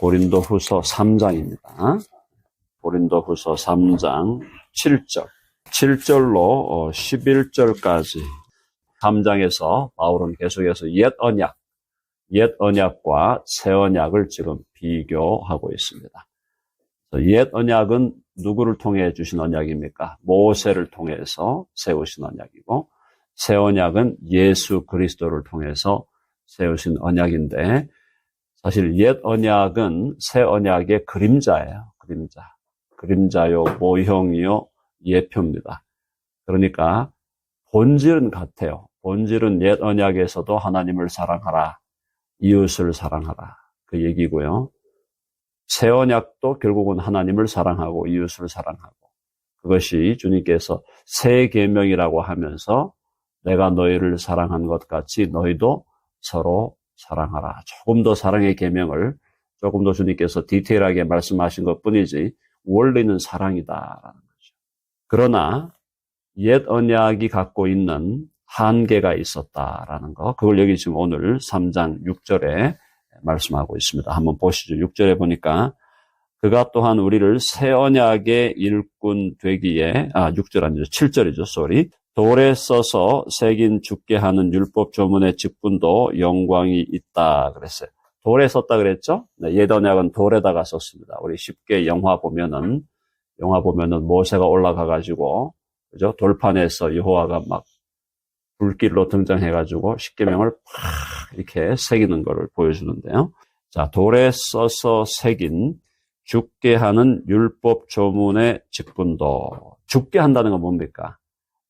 고린도후서 3장입니다. 고린도후서 3장 7절. 7절로 11절까지 3장에서 바울은 계속해서 옛 언약과 새 언약을 지금 비교하고 있습니다. 옛 언약은 누구를 통해 주신 언약입니까? 모세를 통해서 세우신 언약이고, 새 언약은 예수 그리스도를 통해서 세우신 언약인데, 사실 옛 언약은 새 언약의 그림자예요. 그림자요, 모형이요, 예표입니다. 그러니까 본질은 같아요. 본질은 옛 언약에서도 하나님을 사랑하라, 이웃을 사랑하라, 그 얘기고요. 새 언약도 결국은 하나님을 사랑하고 이웃을 사랑하고, 그것이 주님께서 새 계명이라고 하면서 내가 너희를 사랑한 것 같이 너희도 서로 사랑하라. 조금 더 사랑의 계명을 조금 더 주님께서 디테일하게 말씀하신 것뿐이지 원리는 사랑이다라는 거죠. 그러나 옛 언약이 갖고 있는 한계가 있었다라는 거, 그걸 여기 지금 오늘 3장 6절에 말씀하고 있습니다. 한번 보시죠. 6절에 보니까 그가 또한 우리를 새 언약의 일꾼 되기에 6절 아니죠. 7절이죠. 돌에 써서 새긴 죽게 하는 율법 조문의 직분도 영광이 있다 그랬어요. 돌에 썼다 그랬죠? 네, 옛 언약은 돌에다가 썼습니다. 우리 쉽게 영화 보면은 모세가 올라가 가지고 그죠? 돌판에서 여호와가 막 불길로 등장해가지고 십계명을 팍 이렇게 새기는 것을 보여주는데요. 자, 돌에 써서 새긴 죽게 하는 율법 조문의 직분도, 죽게 한다는 건 뭡니까?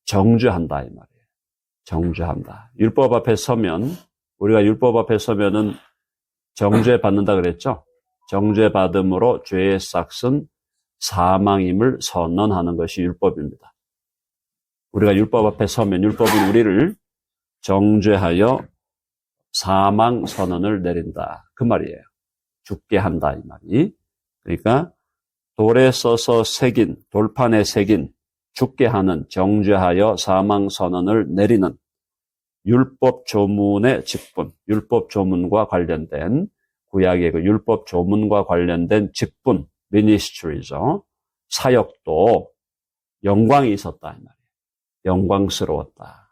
정죄한다 이 말이에요. 정죄한다. 율법 앞에 서면, 우리가 율법 앞에 서면은 정죄 받는다 그랬죠? 정죄 받음으로 죄의 싹은 사망임을 선언하는 것이 율법입니다. 우리가 율법 앞에 서면 율법은 우리를 정죄하여 사망 선언을 내린다. 그 말이에요. 죽게 한다 이 말이. 그러니까 돌에 써서 새긴, 돌판에 새긴, 죽게 하는, 정죄하여 사망 선언을 내리는 율법 조문의 직분, 율법 조문과 관련된 구약의 그 율법 조문과 관련된 직분, 미니스트리죠. 사역도 영광이 있었다 이 말이에요. 영광스러웠다.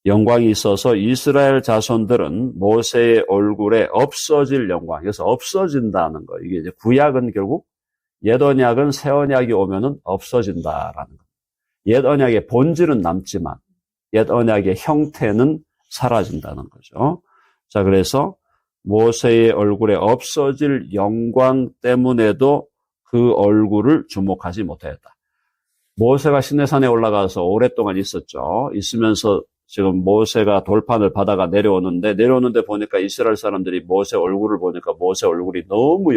영광이 있어서 이스라엘 자손들은 모세의 얼굴에 없어질 영광, 그래서 없어진다는 거. 이게 이제 구약은 결국 옛 언약은 새 언약이 오면은 없어진다라는 거. 옛 언약의 본질은 남지만 옛 언약의 형태는 사라진다는 거죠. 자, 그래서 모세의 얼굴에 없어질 영광 때문에도 그 얼굴을 주목하지 못하였다. 모세가 시내산에 올라가서 오랫동안 있었죠. 있으면서 지금 모세가 돌판을 받아가 내려오는데 보니까 이스라엘 사람들이 모세 얼굴을 보니까 모세 얼굴이 너무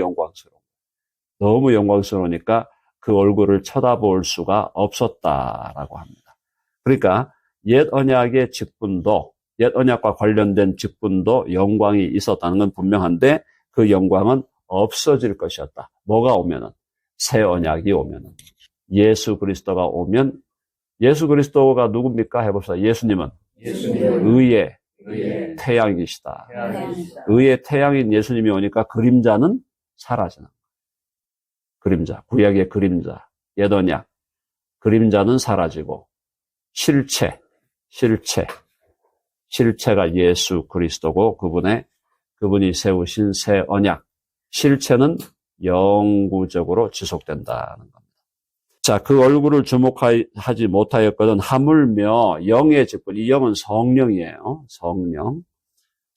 영광스러우니까 그 얼굴을 쳐다볼 수가 없었다라고 합니다. 그러니까 옛 언약의 직분도, 옛 언약과 관련된 직분도 영광이 있었다는 건 분명한데 그 영광은 없어질 것이었다. 뭐가 오면은? 새 언약이 오면은. 예수 그리스도가 오면, 예수 그리스도가 누굽니까? 해봅시다. 예수님은 의의 태양이시다. 의의 태양인 예수님이 오니까 그림자는 사라지는 거예요. 그림자, 구약의 그림자, 옛 언약, 그림자는 사라지고 실체가 예수 그리스도고 그분이 세우신 새 언약, 실체는 영구적으로 지속된다는 겁니다. 자, 그 얼굴을 주목하지 못하였거든 하물며 영의 직분, 이 영은 성령이에요.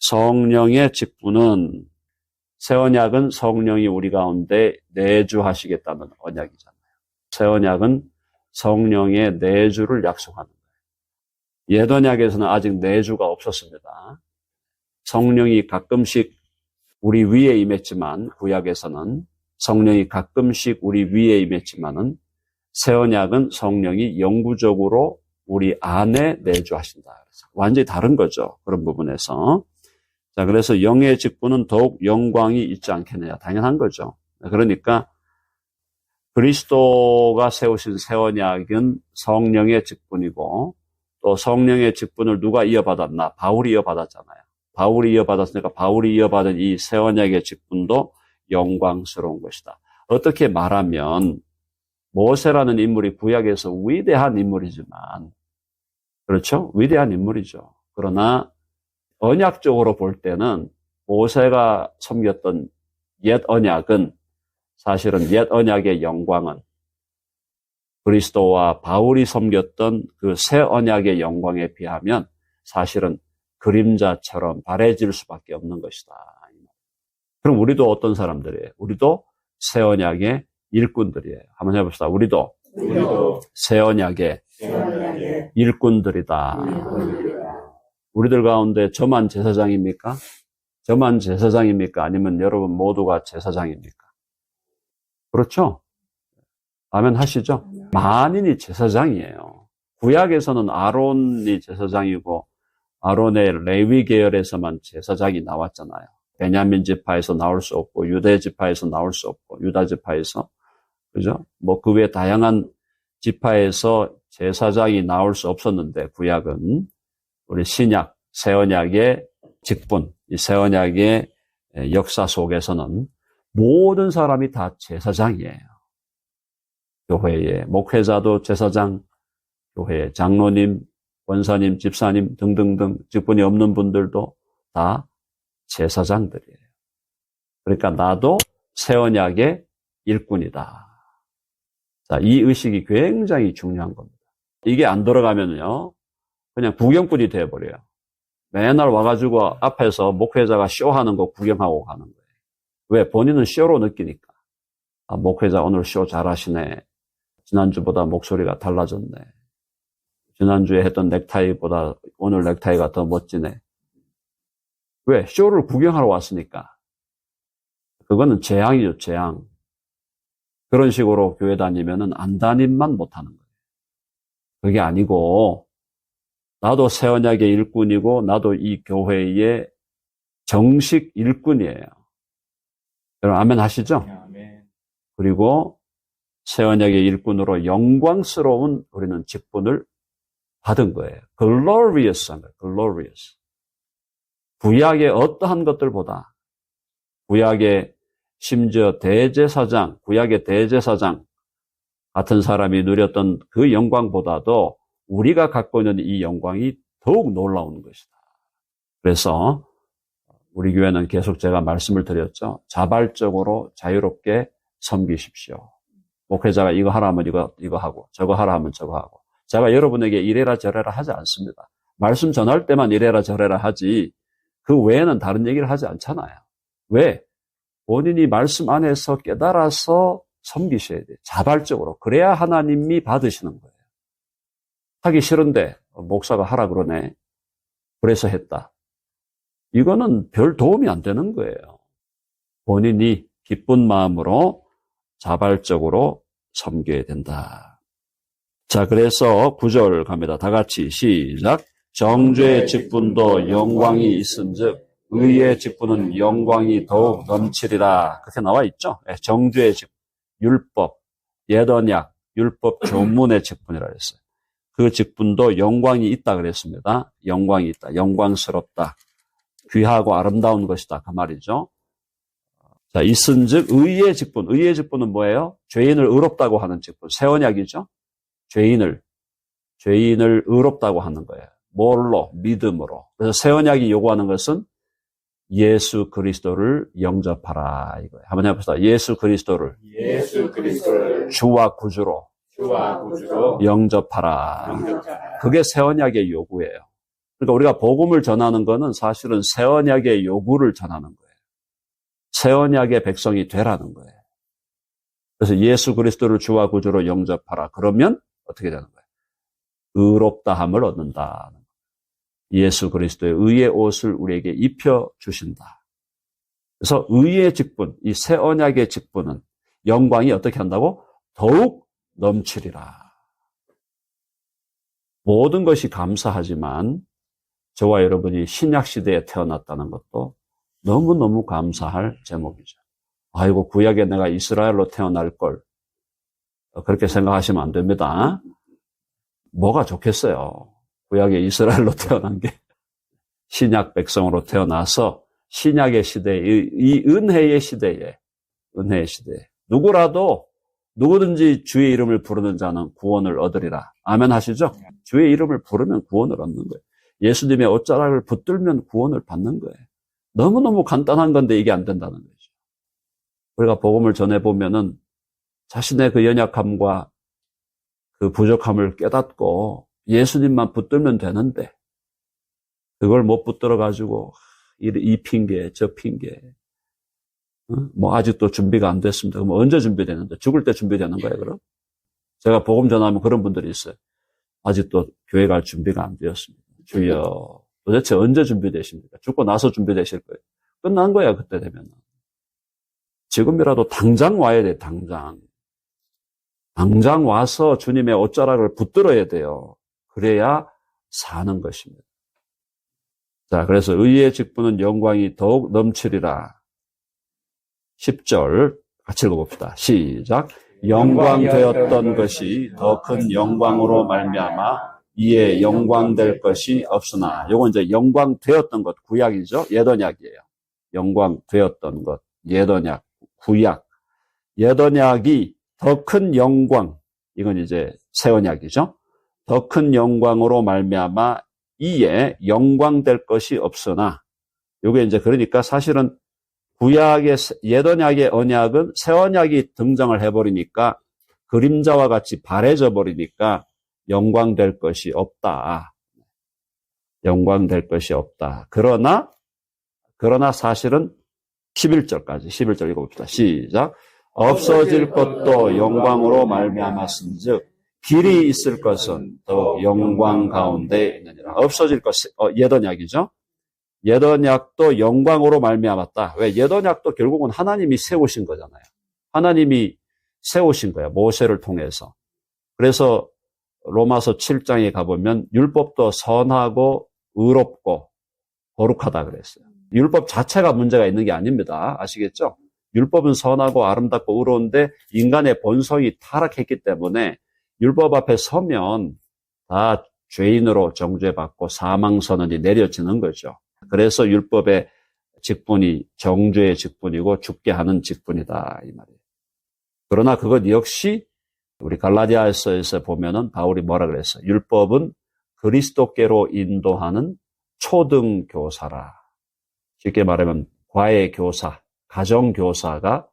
성령의 직분은, 새 언약은 성령이 우리 가운데 내주하시겠다는 언약이잖아요. 새 언약은 성령의 내주를 약속하는 거예요. 옛 언약에서는 아직 내주가 없었습니다. 성령이 가끔씩 우리 위에 임했지만, 구약에서는 성령이 가끔씩 우리 위에 임했지만은 새 언약은 성령이 영구적으로 우리 안에 내주하신다. 완전히 다른 거죠. 그런 부분에서. 자, 그래서 영의 직분은 더욱 영광이 있지 않겠느냐. 당연한 거죠. 그러니까 그리스도가 세우신 새 언약은 성령의 직분이고, 또 성령의 직분을 누가 이어받았나? 바울이 이어받았잖아요. 바울이 이어받았으니까 바울이 이어받은 이 새 언약의 직분도 영광스러운 것이다. 어떻게 말하면 모세라는 인물이 구약에서 위대한 인물이지만, 그렇죠? 위대한 인물이죠. 그러나 언약적으로 볼 때는 모세가 섬겼던 옛 언약은 사실은 옛 언약의 영광은 그리스도와 바울이 섬겼던 그 새 언약의 영광에 비하면 사실은 그림자처럼 바래질 수밖에 없는 것이다. 그럼 우리도 어떤 사람들이에요? 우리도 새 언약의 일꾼들이에요. 한번 해봅시다. 우리도 새 언약의 일꾼들이다. 우리들 가운데 저만 제사장입니까? 저만 제사장입니까? 아니면 여러분 모두가 제사장입니까? 그렇죠? 아멘 하시죠? 만인이 제사장이에요. 구약에서는 아론이 제사장이고 아론의 레위 계열에서만 제사장이 나왔잖아요. 베냐민 지파에서 나올 수 없고 유대 지파에서 나올 수 없고 유다 지파에서, 그죠? 뭐 그 외 다양한 지파에서 제사장이 나올 수 없었는데 구약은 우리 신약, 새 언약의 직분, 이 새 언약의 역사 속에서는 모든 사람이 다 제사장이에요. 교회의 목회자도 제사장, 교회의 장로님, 원사님, 집사님 등등등 직분이 없는 분들도 다 제사장들이에요. 그러니까 나도 새 언약의 일꾼이다. 자, 이 의식이 굉장히 중요한 겁니다. 이게 안 들어가면요, 그냥 구경꾼이 되어버려요. 맨날 와가지고 앞에서 목회자가 쇼하는 거 구경하고 가는 거예요. 왜? 본인은 쇼로 느끼니까. 아, 목회자 오늘 쇼 잘하시네. 지난주보다 목소리가 달라졌네. 지난주에 했던 넥타이보다 오늘 넥타이가 더 멋지네. 왜? 쇼를 구경하러 왔으니까. 그거는 재앙이죠, 재앙. 그런 식으로 교회 다니면은 안 다님만 못하는 거예요. 그게 아니고, 나도 새 언약의 일꾼이고, 나도 이 교회의 정식 일꾼이에요. 여러분, 아멘 하시죠? 아멘. 그리고 새 언약의 일꾼으로 영광스러운 우리는 직분을 받은 거예요. glorious한 거예요. glorious. 구약의 어떠한 것들보다, 구약의 심지어 대제사장, 구약의 대제사장 같은 사람이 누렸던 그 영광보다도 우리가 갖고 있는 이 영광이 더욱 놀라운 것이다. 그래서 우리 교회는 계속 제가 말씀을 드렸죠. 자발적으로 자유롭게 섬기십시오. 목회자가 이거 하라 하면 이거 하고, 저거 하라 하면 저거 하고. 제가 여러분에게 이래라 저래라 하지 않습니다. 말씀 전할 때만 이래라 저래라 하지, 그 외에는 다른 얘기를 하지 않잖아요. 왜? 본인이 말씀 안에서 깨달아서 섬기셔야 돼요. 자발적으로. 그래야 하나님이 받으시는 거예요. 하기 싫은데 목사가 하라 그러네. 그래서 했다. 이거는 별 도움이 안 되는 거예요. 본인이 기쁜 마음으로 자발적으로 섬겨야 된다. 자, 그래서 9절 갑니다. 다 같이 시작. 정죄의 직분도 영광이 있은즉 의의 직분은 영광이 더욱 넘치리라. 그렇게 나와 있죠. 정죄의 직분, 율법, 옛 언약, 율법 조문의 직분이라 했어요. 그 직분도 영광이 있다 그랬습니다. 영광이 있다. 영광스럽다. 귀하고 아름다운 것이다. 그 말이죠. 자, 있은즉 의의 직분. 의의 직분은 뭐예요? 죄인을 의롭다고 하는 직분. 새 언약이죠. 죄인을 의롭다고 하는 거예요. 뭘로? 믿음으로. 그래서 새 언약이 요구하는 것은 예수 그리스도를 영접하라 이거예요. 한번 해봅시다. 예수 그리스도를 주와 구주로 영접하라. 그게 새 언약의 요구예요. 그러니까 우리가 복음을 전하는 것은 사실은 새 언약의 요구를 전하는 거예요. 새 언약의 백성이 되라는 거예요. 그래서 예수 그리스도를 주와 구주로 영접하라. 그러면 어떻게 되는 거예요? 의롭다함을 얻는다. 예수 그리스도의 의의 옷을 우리에게 입혀 주신다. 그래서 의의 직분, 이 새 언약의 직분은 영광이 어떻게 한다고? 더욱 넘치리라. 모든 것이 감사하지만 저와 여러분이 신약 시대에 태어났다는 것도 너무너무 감사할 제목이죠. 아이고, 구약에 내가 이스라엘로 태어날 걸. 그렇게 생각하시면 안 됩니다. 뭐가 좋겠어요. 구약에 이스라엘로 태어난 게 신약 백성으로 태어나서 신약의 시대에, 이 은혜의 시대에 은혜의 시대. 누구든지 주의 이름을 부르는 자는 구원을 얻으리라. 아멘 하시죠? 주의 이름을 부르면 구원을 얻는 거예요. 예수님의 옷자락을 붙들면 구원을 받는 거예요. 너무너무 간단한 건데 이게 안 된다는 거죠. 우리가 복음을 전해보면은 자신의 그 연약함과 그 부족함을 깨닫고 예수님만 붙들면 되는데 그걸 못 붙들어가지고 이 핑계 저 핑계 뭐 아직도 준비가 안 됐습니다. 그럼 언제 준비되는데? 죽을 때 준비되는 거예요, 그럼? 제가 복음 전하면 그런 분들이 있어요. 아직도 교회 갈 준비가 안 되었습니다. 주여, 도대체 언제 준비되십니까? 죽고 나서 준비되실 거예요. 끝난 거야, 그때 되면. 지금이라도 당장 와야 돼, 당장. 당장 와서 주님의 옷자락을 붙들어야 돼요. 그래야 사는 것입니다. 자, 그래서 의의 직분은 영광이 더욱 넘치리라. 10절 같이 읽어봅시다. 시작. 영광 되었던 것이 더 큰 영광으로 말미암아 이에 영광될 것이 없으나. 요건 이제 영광 되었던 것 구약이죠. 옛 언약이에요. 영광 되었던 것 옛 언약 구약. 옛 언약이 더 큰 영광. 이건 이제 새 언약이죠. 더 큰 영광으로 말미암아 이에 영광될 것이 없으나. 요게 이제 그러니까 사실은 구약의 옛 언약의 언약은 새 언약이 등장을 해버리니까 그림자와 같이 바래져 버리니까 영광될 것이 없다. 영광될 것이 없다. 그러나 사실은 11절 읽어봅시다. 시작. 없어질 것도 영광으로 말미암았은즉 길이 있을 것은 더 영광 가운데 있느니라. 없어질 것 옛 언약이죠. 옛 언약도 영광으로 말미암았다. 왜? 옛 언약도 결국은 하나님이 세우신 거잖아요. 하나님이 세우신 거야. 모세를 통해서. 그래서 로마서 7장에 가보면 율법도 선하고 의롭고 거룩하다 그랬어요. 율법 자체가 문제가 있는 게 아닙니다. 아시겠죠? 율법은 선하고 아름답고 의로운데 인간의 본성이 타락했기 때문에 율법 앞에 서면 다 죄인으로 정죄받고 사망선언이 내려지는 거죠. 그래서 율법의 직분이 정죄의 직분이고 죽게 하는 직분이다 이 말이에요. 그러나 그것 역시 우리 갈라디아서에서 보면은 바울이 뭐라 그랬어요? 율법은 그리스도께로 인도하는 초등 교사라. 쉽게 말하면 과외 교사, 가정교사가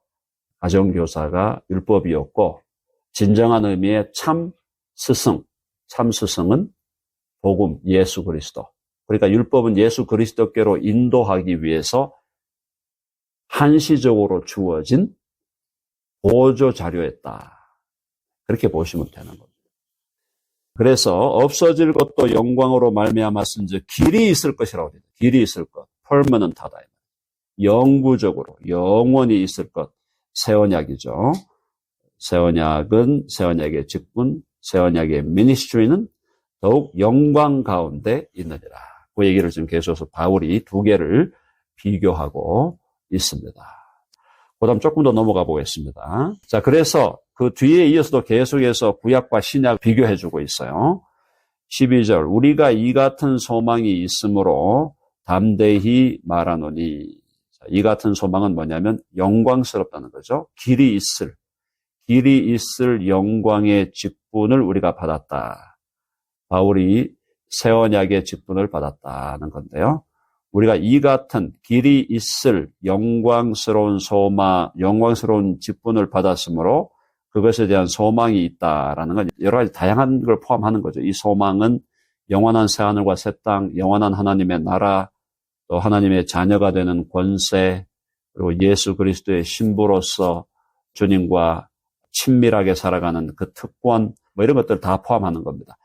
율법이었고 진정한 의미의 참 스승은 복음 예수 그리스도. 그러니까 율법은 예수 그리스도께로 인도하기 위해서 한시적으로 주어진 보조 자료였다. 그렇게 보시면 되는 겁니다. 그래서 없어질 것도 영광으로 말미암았은즉 길이 있을 것이라고 합니다. 길이 있을 것, permanent하다. 영구적으로, 영원히 있을 것, 새 언약이죠. 새 언약은 새 언약의 직분, 새 언약의 미니스트리는 더욱 영광 가운데 있느니라. 그 얘기를 지금 계속해서 바울이 두 개를 비교하고 있습니다. 그 다음 조금 더 넘어가 보겠습니다. 자, 그래서 그 뒤에 이어서도 계속해서 구약과 신약 비교해주고 있어요. 12절, 우리가 이 같은 소망이 있으므로 담대히 말하노니. 자, 이 같은 소망은 뭐냐면 영광스럽다는 거죠. 길이 있을 영광의 직분을 우리가 받았다. 바울이 새 언약의 직분을 받았다는 건데요. 우리가 이 같은 길이 있을 영광스러운 영광스러운 직분을 받았으므로 그것에 대한 소망이 있다라는 건 여러 가지 다양한 걸 포함하는 거죠. 이 소망은 영원한 새하늘과 새 땅, 영원한 하나님의 나라, 또 하나님의 자녀가 되는 권세, 그리고 예수 그리스도의 신부로서 주님과 친밀하게 살아가는 그 특권, 뭐 이런 것들 다 포함하는 겁니다.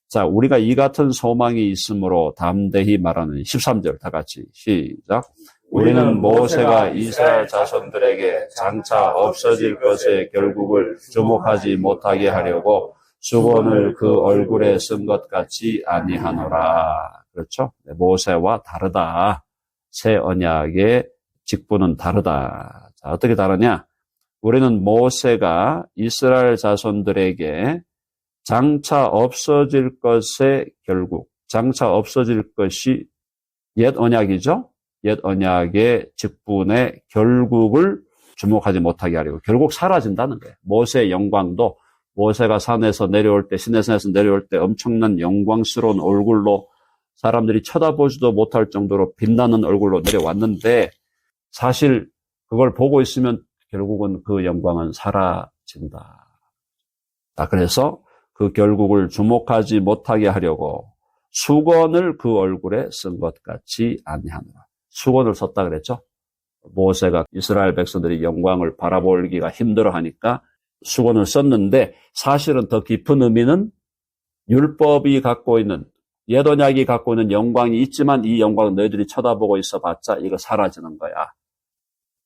자, 우리가 이 같은 소망이 있으므로 담대히 말하는 13절 다 같이 시작. 우리는 모세가 이스라엘 자손들에게 장차 없어질 것의 결국을 주목하지 못하게 하려고 수건을 그 얼굴에 쓴 것 같이 아니하노라. 그렇죠? 모세와 다르다. 새 언약의 직분은 다르다. 자, 어떻게 다르냐? 우리는 모세가 이스라엘 자손들에게 장차 없어질 것의 결국, 장차 없어질 것이 옛 언약이죠? 옛 언약의 직분의 결국을 주목하지 못하게 하려고 결국 사라진다는 거예요. 모세의 영광도 모세가 산에서 내려올 때, 시내산에서 내려올 때 엄청난 영광스러운 얼굴로 사람들이 쳐다보지도 못할 정도로 빛나는 얼굴로 내려왔는데 사실 그걸 보고 있으면 결국은 그 영광은 사라진다. 그래서 그 결국을 주목하지 못하게 하려고 수건을 그 얼굴에 쓴 것 같이 아니하노라. 수건을 썼다 그랬죠? 모세가 이스라엘 백성들이 영광을 바라보기가 힘들어하니까 수건을 썼는데 사실은 더 깊은 의미는 율법이 갖고 있는 옛 언약이 갖고 있는 영광이 있지만 이 영광을 너희들이 쳐다보고 있어봤자 이거 사라지는 거야.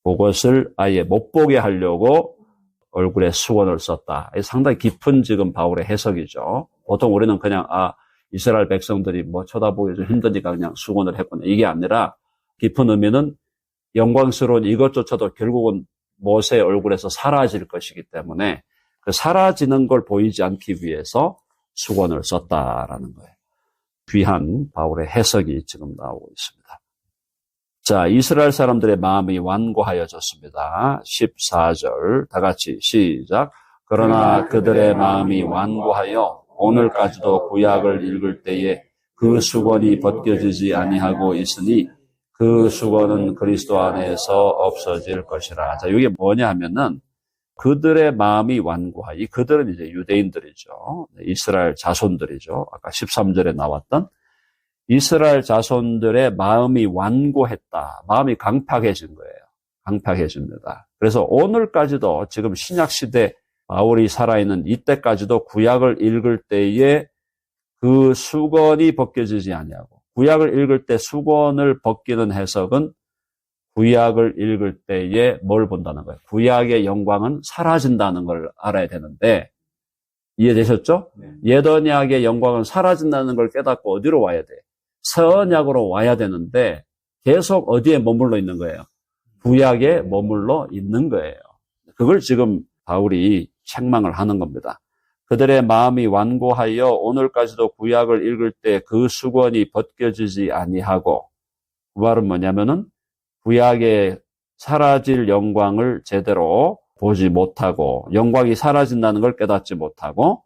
그것을 아예 못 보게 하려고 얼굴에 수건을 썼다. 상당히 깊은 지금 바울의 해석이죠. 보통 우리는 그냥 이스라엘 백성들이 뭐 쳐다보기 좀 힘드니까 그냥 수건을 했구나. 이게 아니라 깊은 의미는 영광스러운 이것조차도 결국은 모세의 얼굴에서 사라질 것이기 때문에 그 사라지는 걸 보이지 않기 위해서 수건을 썼다라는 거예요. 귀한 바울의 해석이 지금 나오고 있습니다. 자, 이스라엘 사람들의 마음이 완고하여졌습니다. 14절 다 같이 시작. 그러나 그들의 마음이 완고하여 오늘까지도 구약을 읽을 때에 그 수건이 벗겨지지 아니하고 있으니 그 수건은 그리스도 안에서 없어질 것이라. 자, 이게 뭐냐 하면은 그들의 마음이 완고하여, 그들은 이제 유대인들이죠. 이스라엘 자손들이죠. 아까 13절에 나왔던 이스라엘 자손들의 마음이 완고했다. 마음이 강팍해진 거예요. 강팍해집니다. 그래서 오늘까지도 지금 신약시대 바울이 살아있는 이때까지도 구약을 읽을 때에 그 수건이 벗겨지지 아니하고 구약을 읽을 때 수건을 벗기는 해석은 구약을 읽을 때에 뭘 본다는 거예요? 구약의 영광은 사라진다는 걸 알아야 되는데 이해되셨죠? 옛 언약의 영광은 사라진다는 걸 깨닫고 어디로 와야 돼? 새 언약으로 와야 되는데 계속 어디에 머물러 있는 거예요? 구약에 머물러 있는 거예요. 그걸 지금 바울이 책망을 하는 겁니다. 그들의 마음이 완고하여 오늘까지도 구약을 읽을 때 그 수건이 벗겨지지 아니하고 그 말은 뭐냐면은 구약의 사라질 영광을 제대로 보지 못하고 영광이 사라진다는 걸 깨닫지 못하고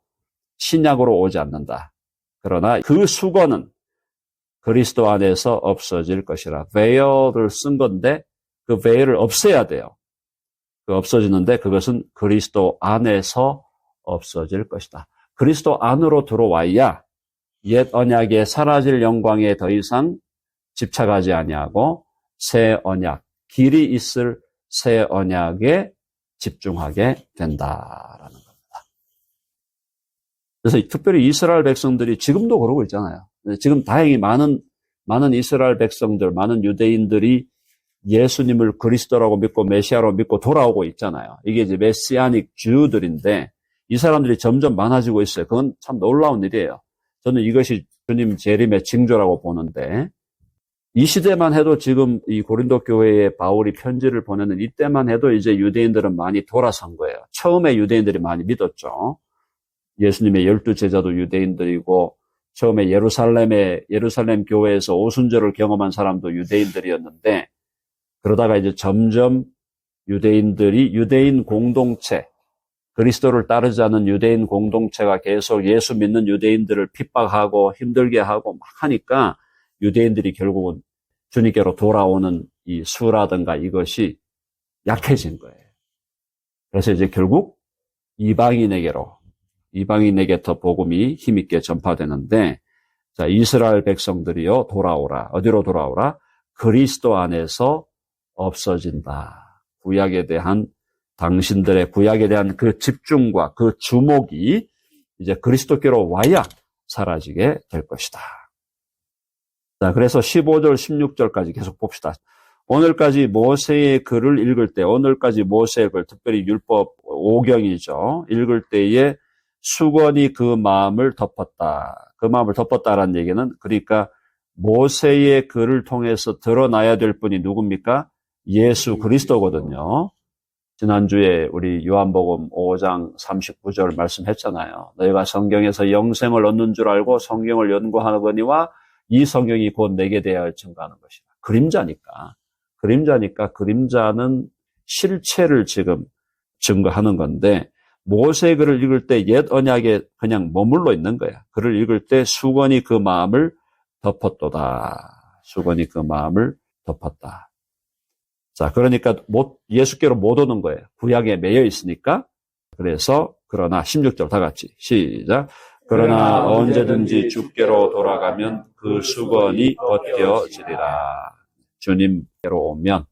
신약으로 오지 않는다. 그러나 그 수건은 그리스도 안에서 없어질 것이라. veil을 쓴 건데 그 veil을 없애야 돼요. 그 없어지는데 그것은 그리스도 안에서 없어질 것이다. 그리스도 안으로 들어와야 옛 언약의 사라질 영광에 더 이상 집착하지 아니하고 새 언약, 길이 있을 새 언약에 집중하게 된다라는 겁니다. 그래서 특별히 이스라엘 백성들이 지금도 그러고 있잖아요. 지금 다행히 많은 이스라엘 백성들, 많은 유대인들이 예수님을 그리스도라고 믿고 메시아로 믿고 돌아오고 있잖아요. 이게 이제 메시아닉 주들인데 이 사람들이 점점 많아지고 있어요. 그건 참 놀라운 일이에요. 저는 이것이 주님 재림의 징조라고 보는데 이 시대만 해도 지금 이 고린도 교회에 바울이 편지를 보내는 이때만 해도 이제 유대인들은 많이 돌아선 거예요. 처음에 유대인들이 많이 믿었죠. 예수님의 12제자도 유대인들이고 처음에 예루살렘 교회에서 오순절을 경험한 사람도 유대인들이었는데 그러다가 이제 점점 유대인들이 유대인 공동체, 그리스도를 따르지 않는 유대인 공동체가 계속 예수 믿는 유대인들을 핍박하고 힘들게 하고 막 하니까 유대인들이 결국은 주님께로 돌아오는 이 수라든가 이것이 약해진 거예요. 그래서 이제 결국 이방인에게 더 복음이 힘있게 전파되는데, 자, 이스라엘 백성들이요, 돌아오라. 어디로 돌아오라? 그리스도 안에서 없어진다. 당신들의 구약에 대한 그 집중과 그 주목이 이제 그리스도께로 와야 사라지게 될 것이다. 자, 그래서 15절, 16절까지 계속 봅시다. 오늘까지 모세의 글을 읽을 때, 오늘까지 모세의 글, 특별히 율법 5경이죠. 읽을 때에 수건이 그 마음을 덮었다. 그 마음을 덮었다라는 얘기는 그러니까 모세의 글을 통해서 드러나야 될 분이 누굽니까? 예수 그리스도거든요. 지난주에 우리 요한복음 5장 39절 말씀했잖아요. 너희가 성경에서 영생을 얻는 줄 알고 성경을 연구하거니와 이 성경이 곧 내게 대하여 증거하는 것이다. 그림자니까 그림자는 실체를 지금 증거하는 건데 모세 글을 읽을 때 옛 언약에 그냥 머물러 있는 거야. 글을 읽을 때 수건이 그 마음을 덮었도다. 수건이 그 마음을 덮었다. 자, 그러니까 예수께로 못 오는 거예요. 구약에 매여 있으니까. 그래서 그러나 16절 다 같이 시작. 그러나 언제든지 주께로 돌아가면 그 수건이 벗겨지리라. 주님께로 오면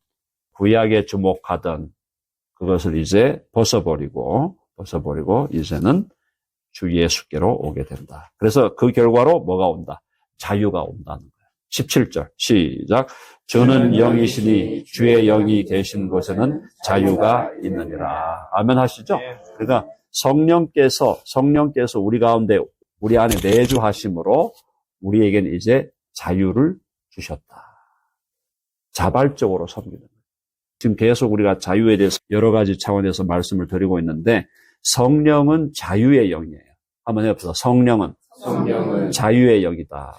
구약에 주목하던 그것을 이제 벗어버리고 이제는 주 예수께로 오게 된다. 그래서 그 결과로 뭐가 온다? 자유가 온다는 거예요. 17절 시작. 주는 영이시니 주의 영이 계신 곳에는 자유가 있느니라. 아멘 하시죠? 그러니까 성령께서 우리 가운데 우리 안에 내주하심으로 우리에게는 이제 자유를 주셨다. 자발적으로 섬기는 거예요. 지금 계속 우리가 자유에 대해서 여러 가지 차원에서 말씀을 드리고 있는데 성령은 자유의 영이에요. 한번 해봅시다. 성령은 자유의 영이다.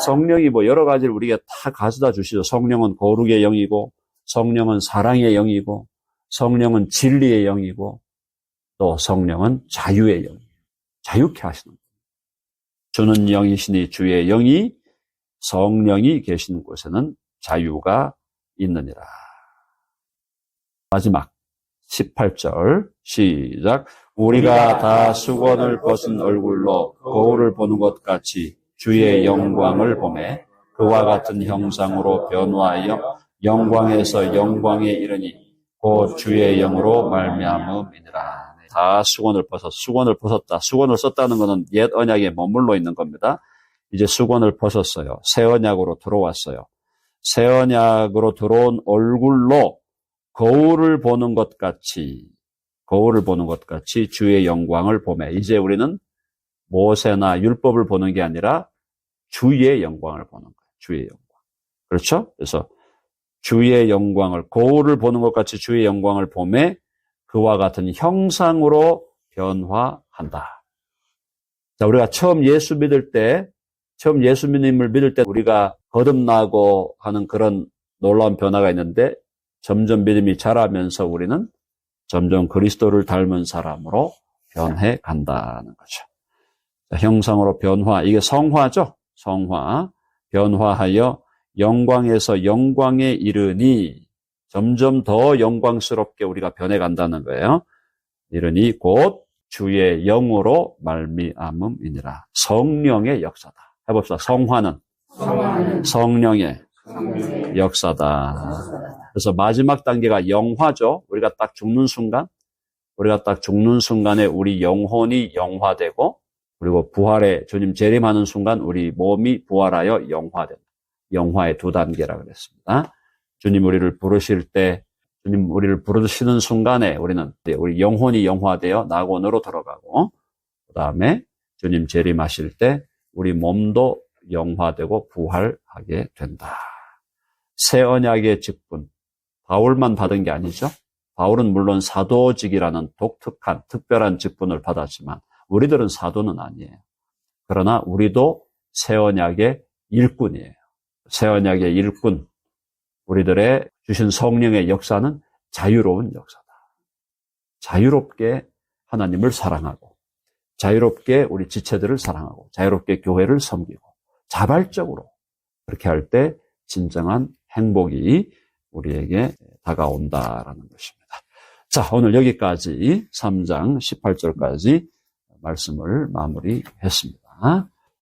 성령이 뭐 여러 가지를 우리가 다 가져다 주시죠. 성령은 거룩의 영이고, 성령은 사랑의 영이고, 성령은 진리의 영이고, 또 성령은 자유의 영이에요. 자유케 하시는 거예요. 주는 영이시니 주의 영이 성령이 계시는 곳에는 자유가 있느니라. 마지막 18절 시작. 우리가 다 수건을 벗은 얼굴로 거울을 보는 것 같이 주의 영광을 보매 그와 같은 형상으로 변화하여 영광에서 영광에 이르니 곧 주의 영으로 말미암음이니라. 다 수건을 벗었다. 수건을 썼다는 것은 옛 언약에 머물러 있는 겁니다. 이제 수건을 벗었어요. 새 언약으로 들어왔어요. 새 언약으로 들어온 얼굴로 거울을 보는 것 같이 주의 영광을 보매. 이제 우리는 모세나 율법을 보는 게 아니라 주의 영광을 보는 거예요. 주의 영광. 그렇죠? 그래서 주의 영광을, 거울을 보는 것 같이 주의 영광을 보매 그와 같은 형상으로 변화한다. 자, 우리가 처음 예수님을 믿을 때 우리가 거듭나고 하는 그런 놀라운 변화가 있는데 점점 믿음이 자라면서 우리는 점점 그리스도를 닮은 사람으로 변해 간다는 거죠. 자, 형상으로 변화, 이게 성화죠. 성화, 변화하여 영광에서 영광에 이르니 점점 더 영광스럽게 우리가 변해 간다는 거예요. 이르니 곧 주의 영으로 말미암음이니라. 성령의 역사다. 해봅시다. 성화는 성령의 역사다. 그래서 마지막 단계가 영화죠. 우리가 딱 죽는 순간에 우리 영혼이 영화되고, 그리고 부활에 주님 재림하는 순간 우리 몸이 부활하여 영화된다. 영화의 두 단계라 그랬습니다. 주님 우리를 부르시는 순간에 우리 영혼이 영화되어 낙원으로 들어가고, 그 다음에 주님 재림하실 때 우리 몸도 영화되고 부활하게 된다. 새 언약의 직분, 바울만 받은 게 아니죠. 바울은 물론 사도직이라는 독특한 특별한 직분을 받았지만 우리들은 사도는 아니에요. 그러나 우리도 새 언약의 일꾼이에요. 새 언약의 일꾼, 우리들의 주신 성령의 역사는 자유로운 역사다. 자유롭게 하나님을 사랑하고, 자유롭게 우리 지체들을 사랑하고, 자유롭게 교회를 섬기고, 자발적으로 그렇게 할 때 진정한 행복이 우리에게 다가온다라는 것입니다. 자, 오늘 여기까지 3장 18절까지 말씀을 마무리했습니다.